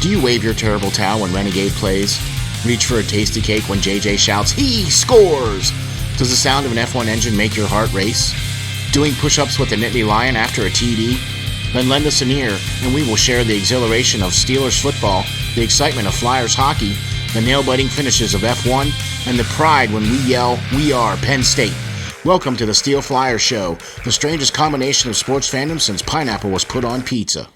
Do you wave your terrible towel when Renegade plays? Reach for a tasty cake when JJ shouts, "He scores!" Does the sound of an F1 engine make your heart race? Doing push-ups with the Nittany Lion after a TD? Then lend us an ear, and we will share the exhilaration of Steelers football, the excitement of Flyers hockey, the nail-biting finishes of F1, and the pride when we yell, "We are Penn State." Welcome to the SteelFlyers show, the strangest combination of sports fandom since pineapple was put on pizza.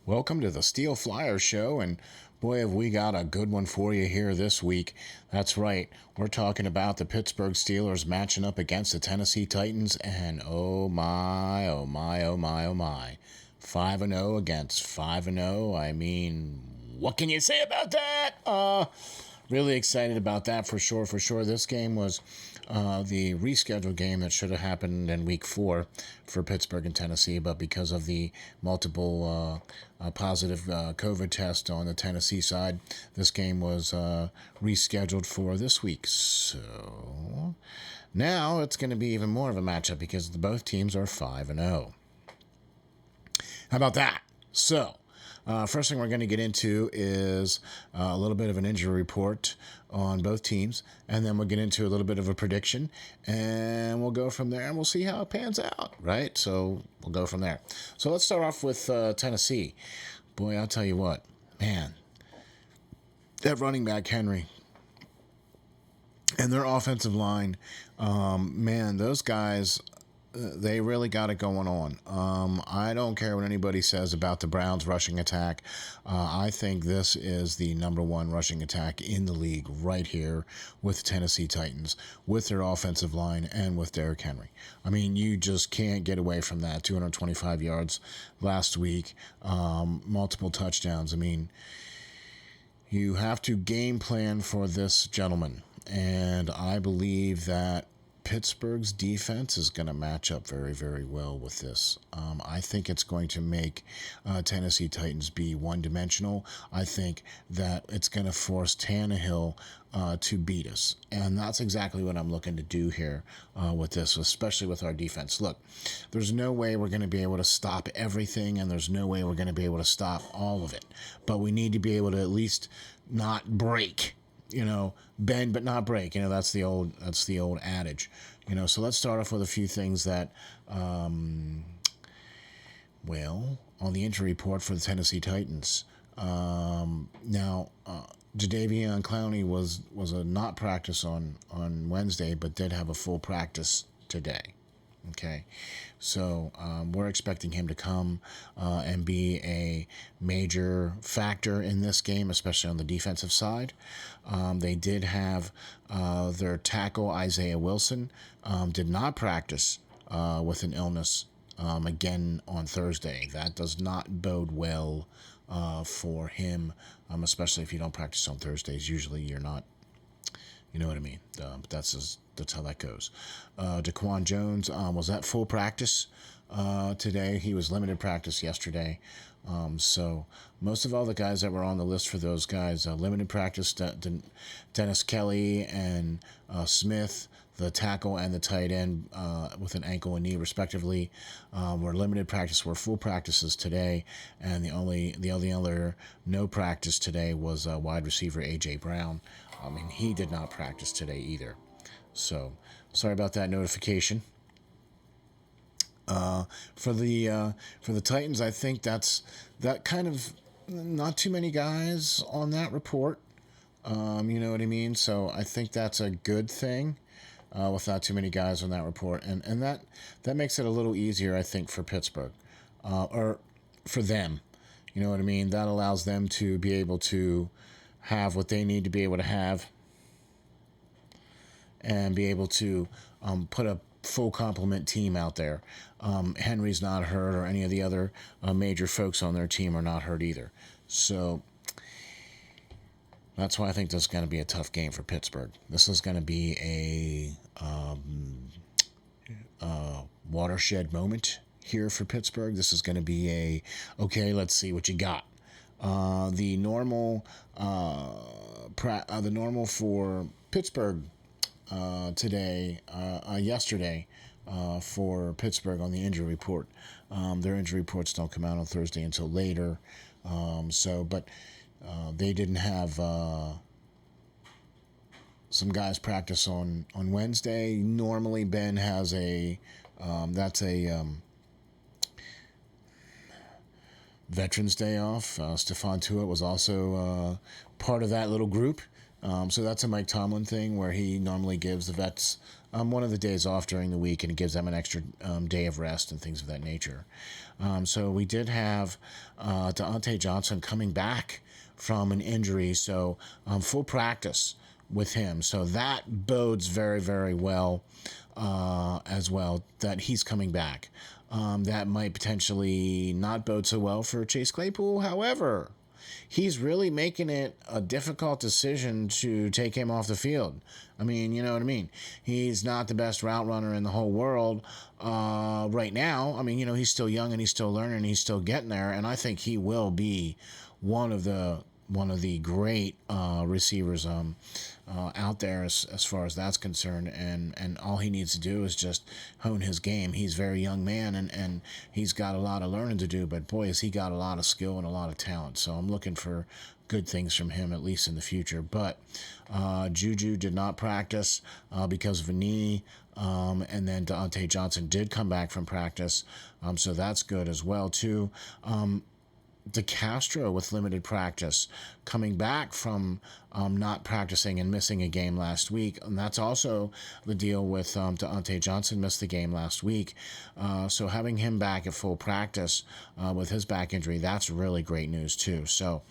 Welcome to the SteelFlyers show, and boy, have we got a good one for you here this week. That's right, we're talking about the Pittsburgh Steelers matching up against the Tennessee Titans, and oh my, oh my, oh my, oh my. 5-0 against 5-0. I mean, what can you say about that? Really excited about that for sure. This game was the rescheduled game that should have happened in week 4 for Pittsburgh and Tennessee, but because of the multiple positive COVID tests on the Tennessee side, this game was rescheduled for this week. So now it's going to be even more of a matchup because both teams are 5-0. How about that? So, first thing we're going to get into is a little bit of an injury report on both teams, and then we'll get into a little bit of a prediction, and we'll go from there, and we'll see how it pans out, right? So we'll go from there. So let's start off with Tennessee. Boy, I'll tell you what, man, that running back Henry and their offensive line, man, those guys, they really got it going on. I don't care what anybody says about the Browns' rushing attack. I think this is the number one rushing attack in the league right here with the Tennessee Titans, with their offensive line and with Derrick Henry. I mean, you just can't get away from that. 225 yards last week, multiple touchdowns. I mean, you have to game plan for this gentleman, and I believe that Pittsburgh's defense is going to match up very, very well with this. I think it's going to make Tennessee Titans be one-dimensional. I think that it's going to force Tannehill to beat us. And that's exactly what I'm looking to do here with this, especially with our defense. Look, there's no way we're going to be able to stop everything, and there's no way we're going to be able to stop all of it. But we need to be able to at least not break. Bend but not break. That's the old adage. So let's start off with a few things that, on the injury report for the Tennessee Titans. Now, Jadeveon Clowney was a not practice on Wednesday, but did have a full practice today. Okay, so we're expecting him to come and be a major factor in this game, especially on the defensive side. They did have their tackle, Isaiah Wilson, did not practice with an illness again on Thursday. That does not bode well for him, especially if you don't practice on Thursdays. Usually you're not. You know what I mean? But that's how that goes. Daquan Jones was at full practice today. He was limited practice yesterday. So most of all the guys that were on the list for those guys, limited practice, Dennis Kelly and Smith, the tackle and the tight end with an ankle and knee respectively, were limited practice, were full practices today. And the only other no practice today was wide receiver A.J. Brown. He did not practice today either. So, sorry about that notification. For the Titans, I think that kind of not too many guys on that report. You know what I mean? So I think that's a good thing with not too many guys on that report, and that makes it a little easier, I think, for Pittsburgh or for them. You know what I mean? That allows them to be able to have what they need to be able to have and be able to put a full complement team out there. Henry's not hurt, or any of the other major folks on their team are not hurt either. So that's why I think this is going to be a tough game for Pittsburgh. This is going to be a watershed moment here for Pittsburgh. This is going to be okay, let's see what you got. The normal for Pittsburgh yesterday for Pittsburgh on the injury report. Their injury reports don't come out on Thursday until later. But they didn't have some guys practice on Wednesday. Normally, Ben has that's a Veterans Day off. Stephon Tuitt was also part of that little group. So that's a Mike Tomlin thing where he normally gives the vets one of the days off during the week and he gives them an extra day of rest and things of that nature. So we did have Dante Johnson coming back from an injury, so full practice with him. So that bodes very, very well as well that he's coming back. That might potentially not bode so well for Chase Claypool. However, he's really making it a difficult decision to take him off the field. I mean, you know what I mean? He's not the best route runner in the whole world right now. I mean, he's still young and he's still learning and he's still getting there. And I think he will be one of the great receivers out there as far as that's concerned, and all he needs to do is just hone his game. He's a very young man, and he's got a lot of learning to do, but boy, has he got a lot of skill and a lot of talent. So I'm looking for good things from him, at least in the future. But Juju did not practice because of a knee, and then Dante Johnson did come back from practice, so that's good as well too. DeCastro with limited practice, coming back from not practicing and missing a game last week. And that's also the deal with Dante Johnson, missed the game last week. So having him back at full practice with his back injury, that's really great news too. So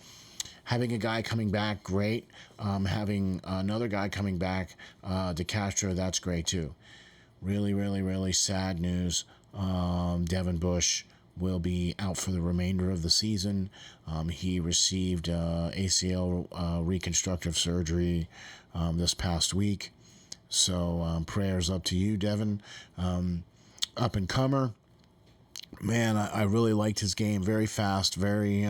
having a guy coming back, great. Having another guy coming back, DeCastro, that's great too. Really, really, really sad news. Devin Bush will be out for the remainder of the season. He received ACL reconstructive surgery this past week. So prayers up to you, Devin. Up and comer. Man, I really liked his game. Very fast, very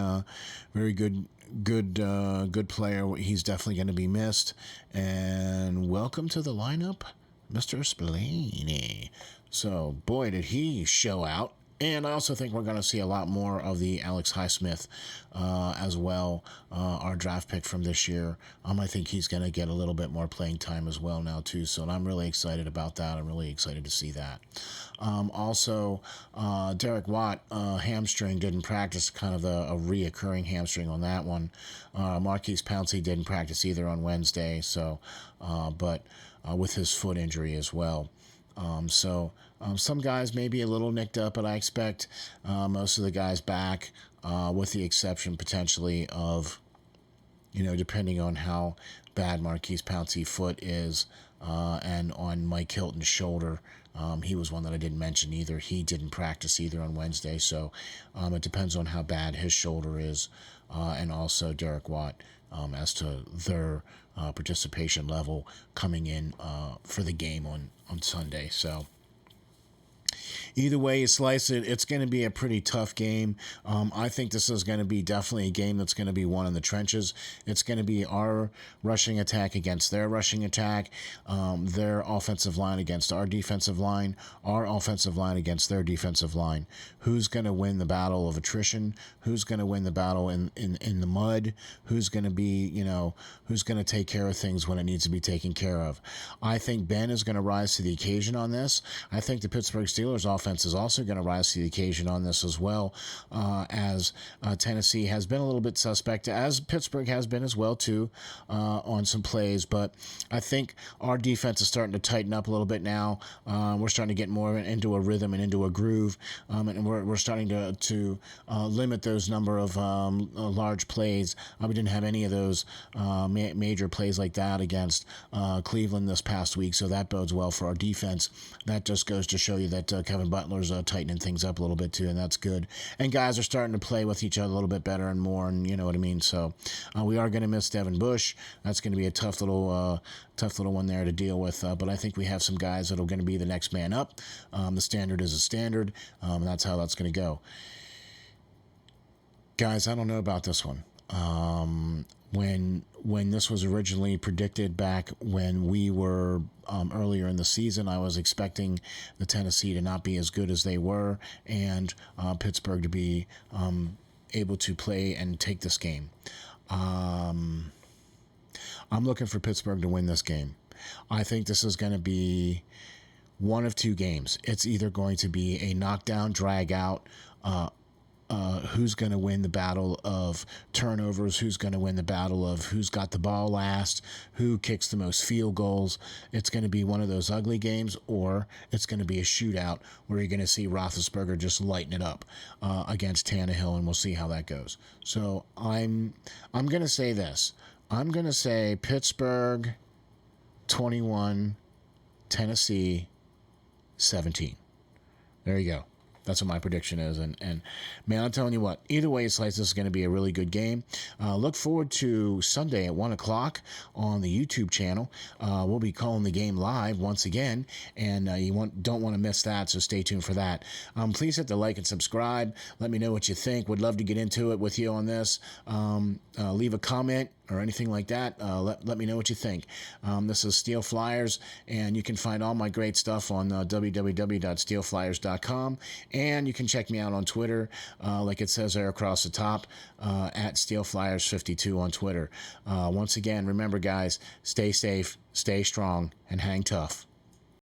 good player. He's definitely going to be missed. And welcome to the lineup, Mr. Spillane. So, boy, did he show out. And I also think we're going to see a lot more of the Alex Highsmith as well, our draft pick from this year. I think he's going to get a little bit more playing time as well now, too. So I'm really excited about that. I'm really excited to see that. Also, Derek Watt, hamstring, didn't practice, kind of a reoccurring hamstring on that one. Marquise Pouncey didn't practice either on Wednesday, but with his foot injury as well. Some guys may be a little nicked up, but I expect most of the guys back, with the exception potentially of, depending on how bad Marquise Pouncey's foot is, and on Mike Hilton's shoulder. He was one that I didn't mention either. He didn't practice either on Wednesday, so it depends on how bad his shoulder is, and also Derek Watt, as to their participation level coming in for the game on Sunday. So either way you slice it, it's going to be a pretty tough game. I think this is going to be definitely a game that's going to be won in the trenches. It's going to be our rushing attack against their rushing attack, their offensive line against our defensive line, our offensive line against their defensive line. Who's going to win the battle of attrition? Who's going to win the battle in the mud? Who's going to be, who's going to take care of things when it needs to be taken care of? I think Ben is going to rise to the occasion on this. I think the Pittsburgh Steelers offense is also going to rise to the occasion on this as well, as Tennessee has been a little bit suspect, as Pittsburgh has been as well too, on some plays. But I think our defense is starting to tighten up a little bit now. We're starting to get more into a rhythm and into a groove, and we're starting to limit those number of large plays. We didn't have any of those major plays like that against Cleveland this past week, so that bodes well for our defense. That just goes to show you that Kevin Butler's tightening things up a little bit too, and that's good. And guys are starting to play with each other a little bit better and more, and you know what I mean. So we are going to miss Devin Bush. That's going to be a tough little one there to deal with. But I think we have some guys that are going to be the next man up. The standard is a standard. That's how that's going to go. Guys, I don't know about this one. when this was originally predicted back when we were earlier in the season, I was expecting the Tennessee to not be as good as they were, and Pittsburgh to be able to play and take this game. I'm looking for Pittsburgh to win this game. I think this is going to be one of two games. It's either going to be a knockdown, drag out, who's going to win the battle of turnovers, who's going to win the battle of who's got the ball last, who kicks the most field goals. It's going to be one of those ugly games, or it's going to be a shootout where you're going to see Roethlisberger just lighten it up against Tannehill, and we'll see how that goes. So I'm going to say this. I'm going to say Pittsburgh 21, Tennessee 17. There you go. That's what my prediction is. And man, I'm telling you what, either way, it's like this is going to be a really good game. Look forward to Sunday at 1 o'clock on the YouTube channel. We'll be calling the game live once again, and you don't want to miss that, so stay tuned for that. Please hit the like and subscribe. Let me know what you think. Would love to get into it with you on this. Leave a comment or anything like that. Let me know what you think. This is SteelFlyers, and you can find all my great stuff on www.steelflyers.com. And you can check me out on Twitter, like it says there across the top, at SteelFlyers52 on Twitter. Once again, remember, guys, stay safe, stay strong, and hang tough.